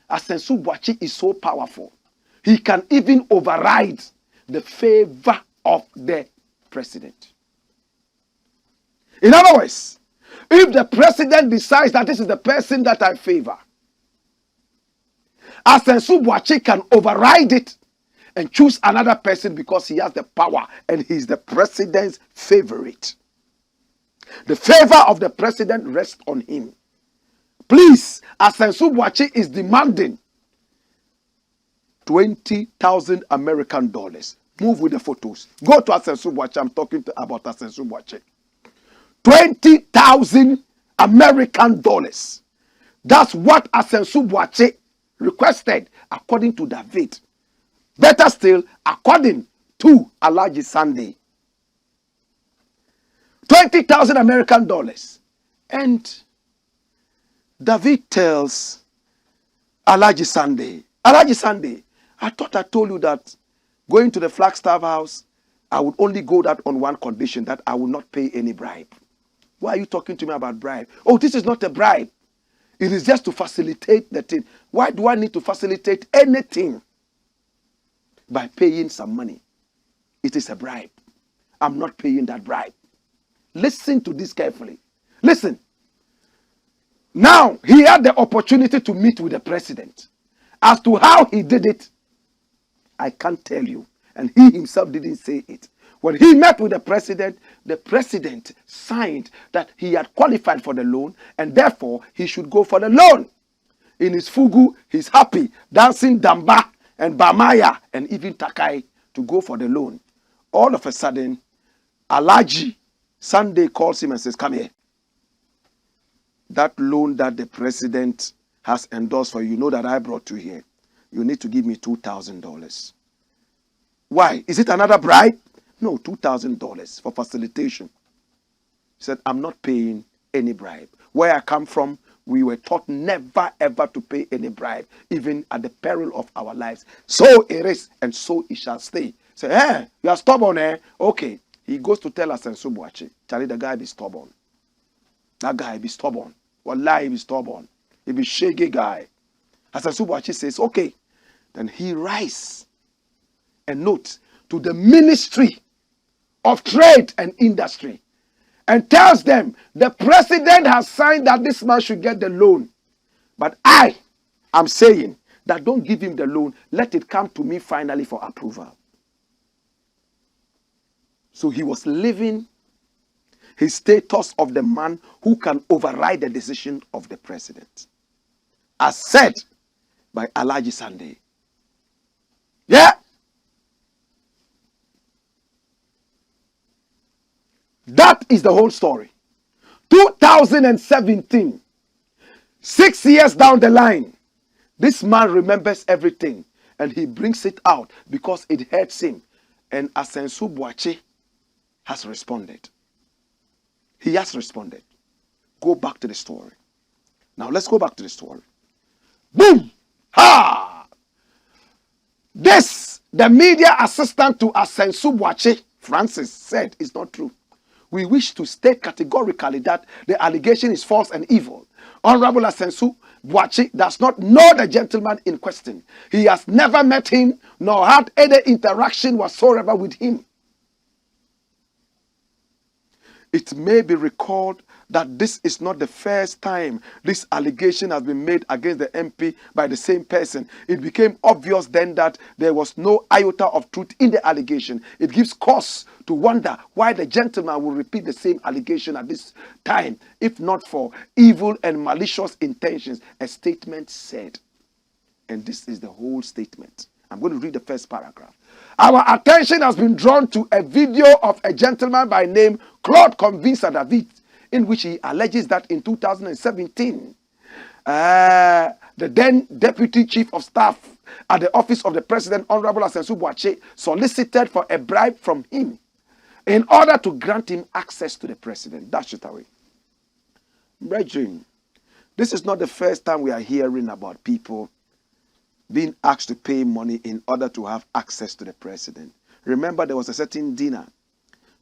Asenso-Boakye is so powerful. He can even override the favor of the president. In other words, if the president decides that this is the person that I favor, Asenso-Boakye can override it and choose another person because he has the power and he's the president's favorite. The favor of the president rests on him. Please, Asenso-Boakye is demanding 20,000 American dollars. Move with the photos. Go to Asenso-Boakye. I'm talking about Asenso-Boakye. 20,000 American dollars. That's what Asenso-Boakye requested according to David. Better still, according to Alhaji Sunday. 20,000 American dollars. And David tells Alhaji Sunday, Alhaji Sunday, I thought I told you that going to the Flagstaff house, I would only go that on one condition, that I will not pay any bribe. Why are you talking to me about bribe? Oh, this is not a bribe. It is just to facilitate the thing. Why do I need to facilitate anything by paying some money? It is a bribe. I'm not paying that bribe. Listen to this carefully. Listen. Now, he had the opportunity to meet with the president. As to how he did it, I can't tell you. And he himself didn't say it. When he met with the president signed that he had qualified for the loan and therefore he should go for the loan. In his fugu, he's happy, dancing damba and bamaya and even takai to go for the loan. All of a sudden, Alhaji Sunday calls him and says, come here. That loan that the president has endorsed for you, you know that I brought you here. You need to give me $2,000. Why? Is it another bribe? No, $2,000 for facilitation. He said, I'm not paying any bribe. Where I come from, we were taught never ever to pay any bribe, even at the peril of our lives. So it is, and so it shall stay. Say, you are stubborn, eh? Okay. He goes to tell Asenso-Boakye, Charlie, the guy be stubborn. That guy be stubborn. Wallahi, he be stubborn. He be shaggy guy. Asenso-Boakye says, okay. Then he writes a note to the Ministry of Trade and Industry and tells them the president has signed that this man should get the loan. But I am saying that don't give him the loan. Let it come to me finally for approval. So he was living his status of the man who can override the decision of the president. As said by Alhaji Sunday. Yeah. That is the whole story. 2017, 6 years down the line, this man remembers everything and he brings it out because it hurts him. And Asenso-Boakye has responded. He has responded. Go back to the story. Now let's go back to the story. Boom! Ha! This, the media assistant to Asenso-Boakye, Francis, said is not true. We wish to state categorically that the allegation is false and evil. Honorable Asenso-Boakye does not know the gentleman in question. He has never met him nor had any interaction whatsoever with him. It may be recalled that this is not the first time this allegation has been made against the MP by the same person. It became obvious then that there was no iota of truth in the allegation. It gives cause to wonder why the gentleman will repeat the same allegation at this time, if not for evil and malicious intentions, a statement said. And this is the whole statement. I'm going to read the first paragraph. Our attention has been drawn to a video of a gentleman by name Claude Convincer David, in which he alleges that in 2017, the then Deputy Chief of Staff at the Office of the President, Honorable Asenso-Boakye, solicited for a bribe from him in order to grant him access to the president. Dash it away. Brethren, this is not the first time we are hearing about people being asked to pay money in order to have access to the president. Remember, there was a certain dinner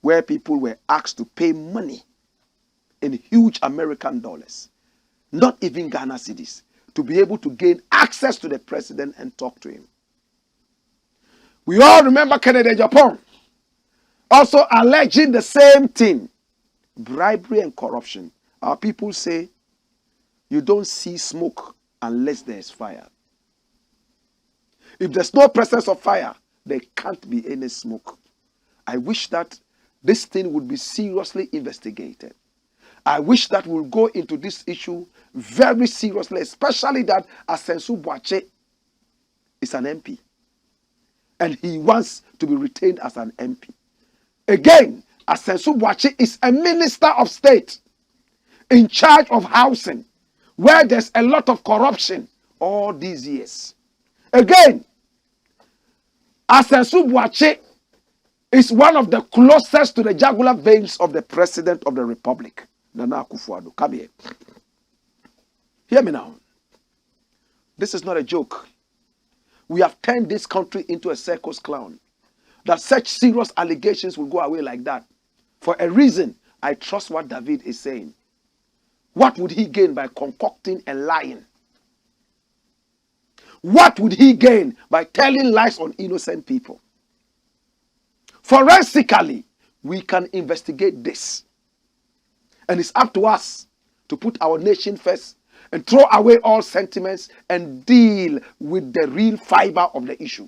where people were asked to pay money in huge American dollars, not even Ghana cedis, to be able to gain access to the president and talk to him. We all remember Kennedy Japan also alleging the same thing, bribery and corruption. Our people say, you don't see smoke unless there is fire. If there's no presence of fire, there can't be any smoke. I wish that this thing would be seriously investigated. I wish that we'll go into this issue very seriously, especially that Asenso-Boakye is an MP. And he wants to be retained as an MP. Again, Asenso-Boakye is a minister of state in charge of housing, where there's a lot of corruption all these years. Again, Asenso-Boakye is one of the closest to the jugular veins of the President of the Republic, Nana Akufo-Addo. Come here. Hear me now. This is not a joke. We have turned this country into a circus clown. That such serious allegations will go away like that. For a reason, I trust what David is saying. What would he gain by concocting and lying? What would he gain by telling lies on innocent people? Forensically, we can investigate this. And it's up to us to put our nation first and throw away all sentiments and deal with the real fiber of the issue.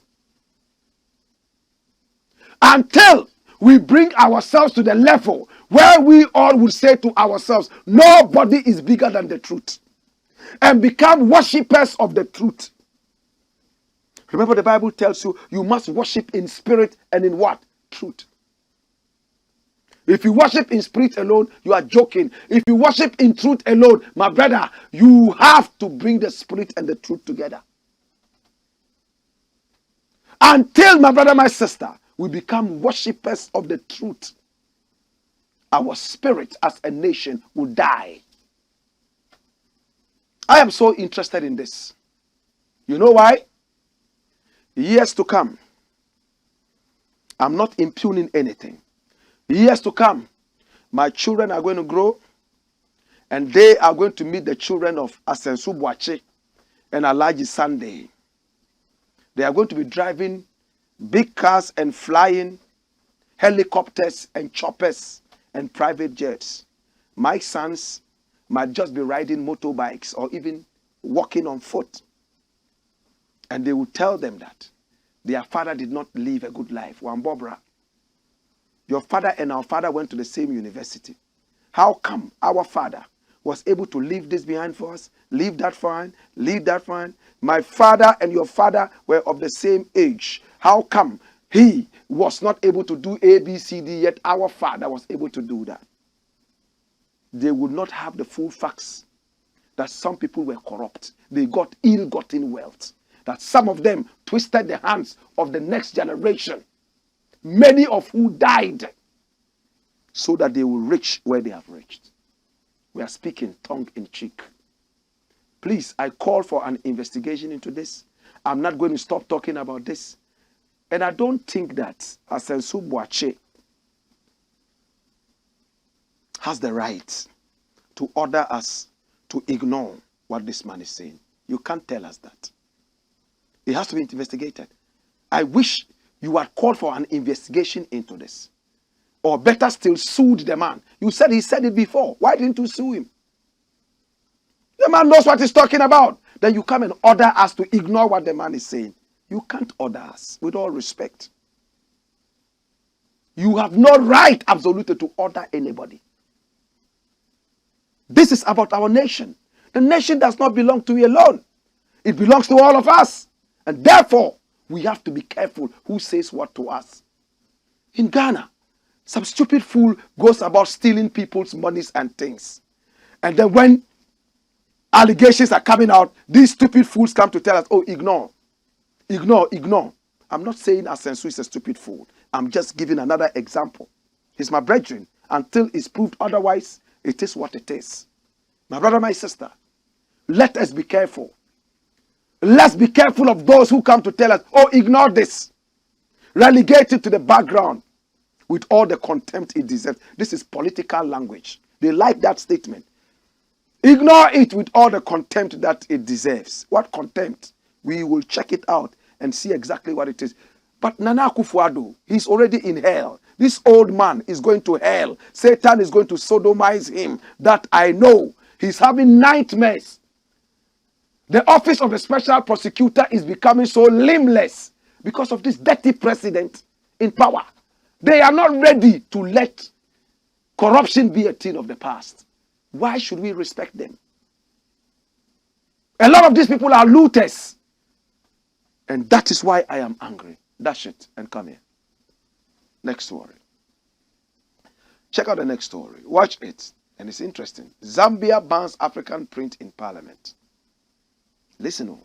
Until we bring ourselves to the level where we all will say to ourselves, nobody is bigger than the truth, and become worshippers of the truth. Remember, the Bible tells you, you must worship in spirit and in what? Truth. If you worship in spirit alone, you are joking. If you worship in truth alone, my brother, you have to bring the spirit and the truth together. Until, my brother, my sister, we become worshippers of the truth, our spirit as a nation will die. I am so interested in this. You know why? Years to come, I'm not impugning anything. Years to come, my children are going to grow, and they are going to meet the children of Asenso-Boakye and Alhaji Sunday. They are going to be driving big cars and flying helicopters and choppers and private jets. My sons might just be riding motorbikes or even walking on foot. And they will tell them that their father did not live a good life. Wambobra, your father and our father went to the same university. How come our father was able to leave this behind for us, leave that fine, leave that fine? My father and your father were of the same age. How come he was not able to do A, B, C, D, yet our father was able to do that? They would not have the full facts that some people were corrupt. They got ill-gotten wealth. That some of them twisted the hands of the next generation, many of who died, so that they will reach where they have reached. We are speaking tongue in cheek. Please, I call for an investigation into this. I'm not going to stop talking about this. And I don't think that Asenso-Boakye has the right to order us to ignore what this man is saying. You can't tell us that. It has to be investigated. I wish you had called for an investigation into this. Or better still, sued the man. You said he said it before. Why didn't you sue him? The man knows what he's talking about. Then you come and order us to ignore what the man is saying. You can't order us, with all respect. You have no right, absolutely, to order anybody. This is about our nation. The nation does not belong to you alone. It belongs to all of us. And therefore, we have to be careful who says what to us. In Ghana, some stupid fool goes about stealing people's monies and things. And then when allegations are coming out, these stupid fools come to tell us, oh, ignore. Ignore, ignore. I'm not saying Asenso is a stupid fool. I'm just giving another example. He's my brethren. Until it's proved otherwise, it is what it is. My brother, my sister, let us be careful. Let's be careful of those who come to tell us, oh, ignore this. Relegate it to the background with all the contempt it deserves. This is political language. They like that statement. Ignore it with all the contempt that it deserves. What contempt? We will check it out and see exactly what it is. But Nana Akufo-Addo, he's already in hell. This old man is going to hell. Satan is going to sodomize him. That I know. He's having nightmares. The office of the special prosecutor is becoming so limbless because of this dirty president in power. They are not ready to let corruption be a thing of the past. Why should we respect them? A lot of these people are looters. And that is why I am angry. Dash it and come here. Next story. Check out the next story. Watch it. And it's interesting. Zambia bans African print in parliament. Listen on.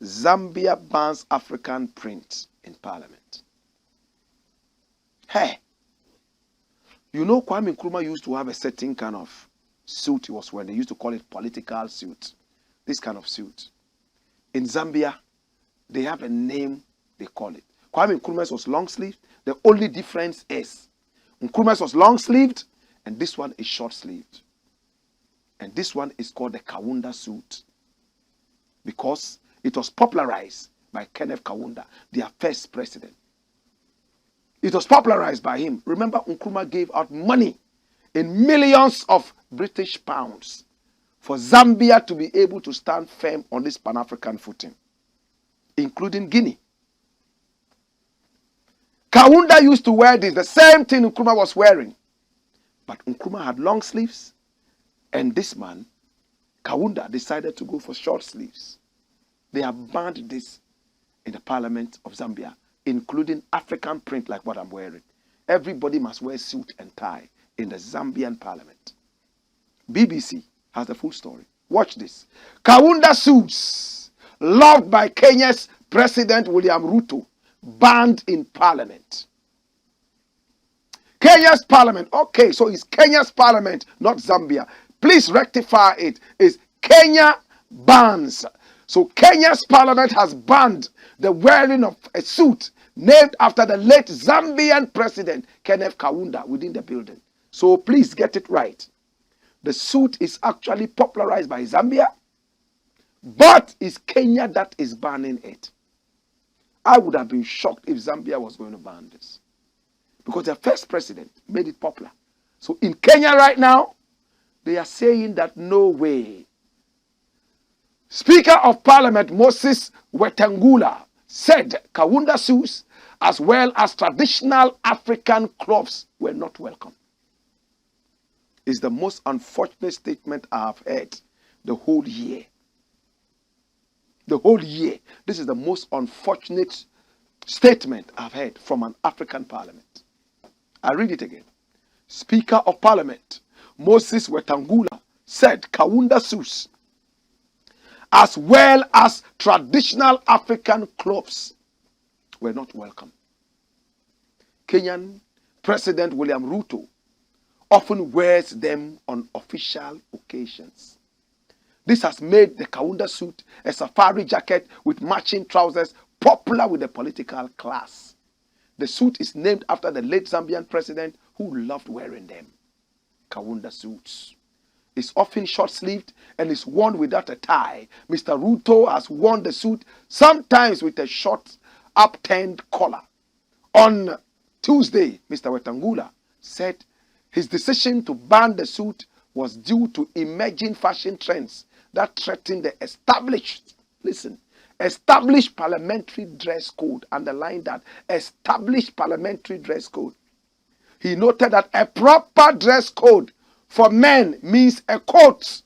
Zambia bans African print in parliament. Hey. You know Kwame Nkrumah used to have a certain kind of suit he was wearing. They used to call it political suit. This kind of suit. In Zambia, they have a name they call it. Kwame Nkrumah's was long sleeved. The only difference is Nkrumah's was long sleeved and this one is short sleeved. And this one is called the Kaunda suit because it was popularized by Kenneth Kaunda, their first president. It was popularized by him. Remember, Nkrumah gave out money in millions of British pounds for Zambia to be able to stand firm on this Pan-African footing, including Guinea. Kaunda used to wear this, the same thing Nkrumah was wearing. But Nkrumah had long sleeves, and this man, Kaunda, decided to go for short sleeves. They have banned this in the parliament of Zambia, including African print like what I'm wearing. Everybody must wear suit and tie in the Zambian parliament. BBC has the full story. Watch this. Kaunda suits, loved by Kenya's President William Ruto, banned in parliament. Kenya's parliament. Okay, so it's Kenya's parliament, not Zambia. Please rectify it. It's Kenya bans. So Kenya's parliament has banned the wearing of a suit named after the late Zambian president, Kenneth Kaunda, within the building. So please get it right. The suit is actually popularized by Zambia, but it's Kenya that is banning it. I would have been shocked if Zambia was going to ban this, because their first president made it popular. So in Kenya right now, they are saying that no way. Speaker of Parliament Moses Wetangula said Kaunda suits as well as traditional African cloths were not welcome. It's the most unfortunate statement I have heard the whole year. The whole year. This is the most unfortunate statement I've heard from an African parliament. I read it again. Speaker of Parliament Moses Wetangula said Kaunda suits as well as traditional African clothes were not welcome. Kenyan President William Ruto often wears them on official occasions. This has made the Kaunda suit, a safari jacket with matching trousers, popular with the political class. The suit is named after the late Zambian president who loved wearing them. Kaunda suits. It's often short-sleeved and is worn without a tie. Mr. Ruto has worn the suit sometimes with a short, upturned collar. On Tuesday, Mr. Wetangula said his decision to ban the suit was due to emerging fashion trends that threaten the established parliamentary dress code. Underline that, established parliamentary dress code. He noted that a proper dress code for men means a coat,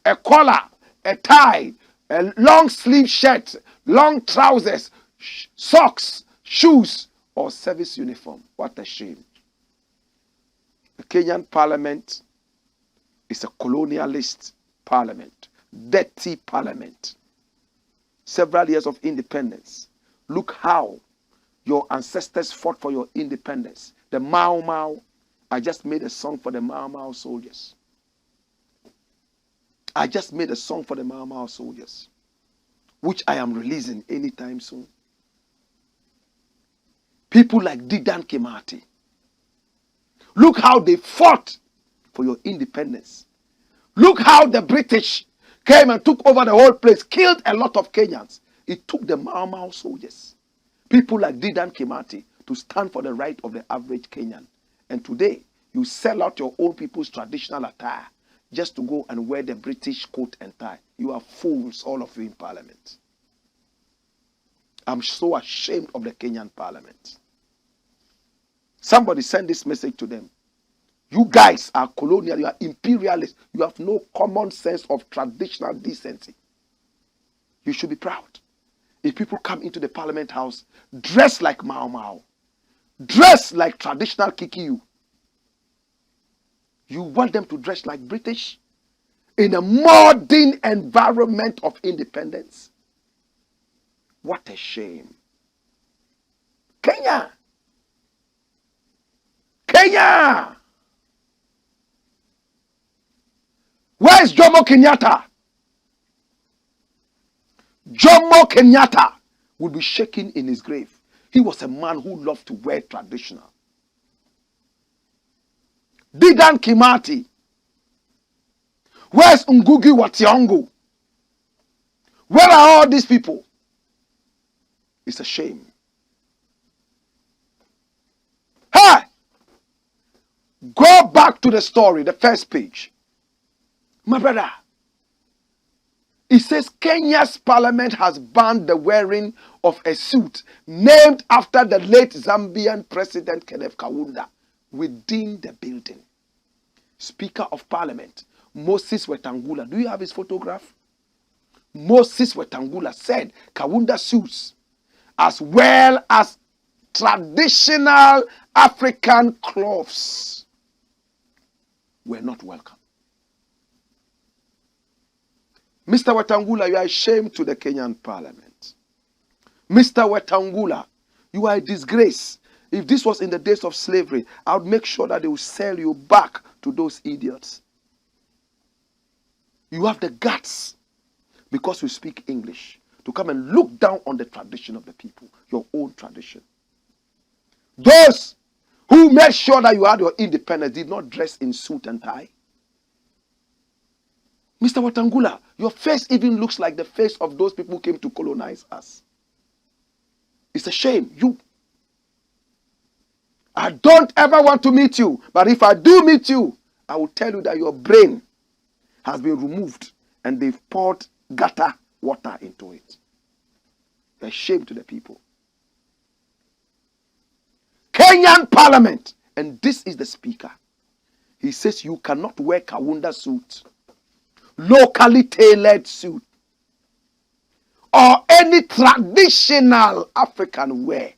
a collar, a tie, a long sleeve shirt, long trousers, socks, shoes, or service uniform. What a shame. The Kenyan parliament is a colonialist parliament, dirty parliament. Several years of independence. Look how your ancestors fought for your independence. The Mau Mau. I just made a song for the Mau Mau soldiers. I just made a song for the Mau Mau soldiers, which I am releasing anytime soon. People like Dedan Kimathi. Look how they fought for your independence. Look how the British came and took over the whole place, killed a lot of Kenyans. It took the Mau Mau soldiers, people like Dedan Kimathi, to stand for the right of the average Kenyan. And today, you sell out your own people's traditional attire just to go and wear the British coat and tie. You are fools, all of you in parliament. I'm so ashamed of the Kenyan parliament. Somebody send this message to them. You guys are colonial, you are imperialists, you have no common sense of traditional decency. You should be proud. If people come into the parliament house, dress like Mau Mau, dress like traditional Kikiyu, you want them to dress like British in a modern environment of independence? What a shame. Kenya! Kenya! Where's Jomo Kenyatta? Jomo Kenyatta would be shaking in his grave. He was a man who loved to wear traditional. Dedan Kimathi. Where's Ngugi wa Thiong'o? Where are all these people? It's a shame. Hey! Go back to the story, the first page. My brother, it says Kenya's parliament has banned the wearing of a suit named after the late Zambian President Kenneth Kaunda within the building. Speaker of Parliament, Moses Wetangula. Do you have his photograph? Moses Wetangula said Kaunda suits as well as traditional African clothes were not welcome. Mr. Wetangula, you are a shame to the Kenyan parliament. Mr. Wetangula, you are a disgrace. If this was in the days of slavery, I would make sure that they will sell you back to those idiots. You have the guts, because you speak English, to come and look down on the tradition of the people, your own tradition. Those who made sure that you had your independence did not dress in suit and tie. Mr. Wetangula, your face even looks like the face of those people who came to colonize us. It's a shame. I don't ever want to meet you, but if I do meet you, I will tell you that your brain has been removed and they've poured gutter water into it. You're a shame to the people. Kenyan parliament, and this is the speaker. He says you cannot wear Kaunda suit, locally tailored suit, or any traditional African wear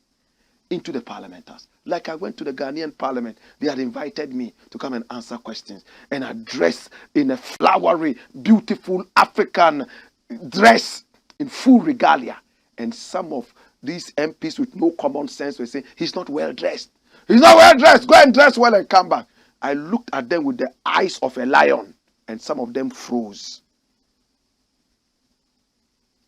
into the parliament house. Like I went to the Ghanaian parliament, they had invited me to come and answer questions, and I dressed in a flowery, beautiful African dress in full regalia. And some of these MPs with no common sense were saying, he's not well dressed. He's not well dressed. Go and dress well and come back. I looked at them with the eyes of a lion, and some of them froze.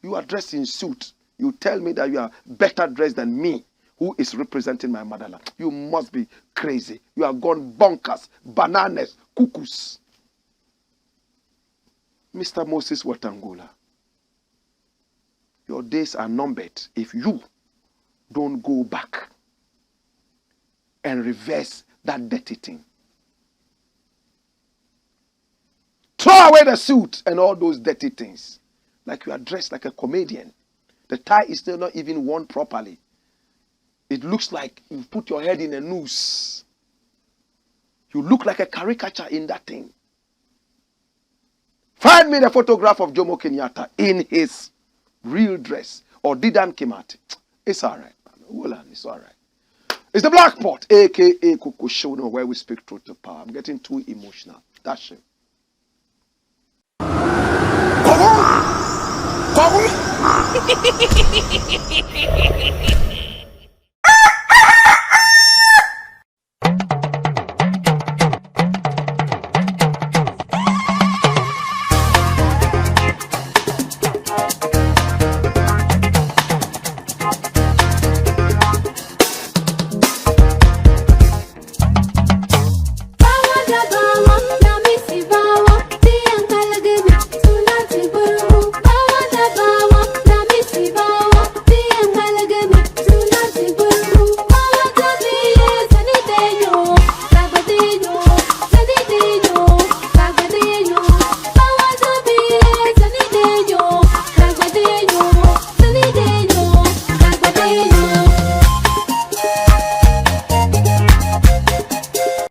You are dressed in suit. You tell me that you are better dressed than me, who is representing my motherland. You must be crazy. You are gone bonkers, bananas, cuckoos. Mr. Moses Wetangula, your days are numbered if you don't go back and reverse that dirty thing. Throw away the suit and all those dirty things. Like you are dressed like a comedian. The tie is still not even worn properly. It looks like you put your head in a noose. You look like a caricature in that thing. Find me the photograph of Jomo Kenyatta in his real dress, or Dedan Kimathi. It's all right, man. Hold on, it's all right. It's the Blakk Pot, a.k.a. Coco Show, where we speak truth to power. I'm getting too emotional. That's it.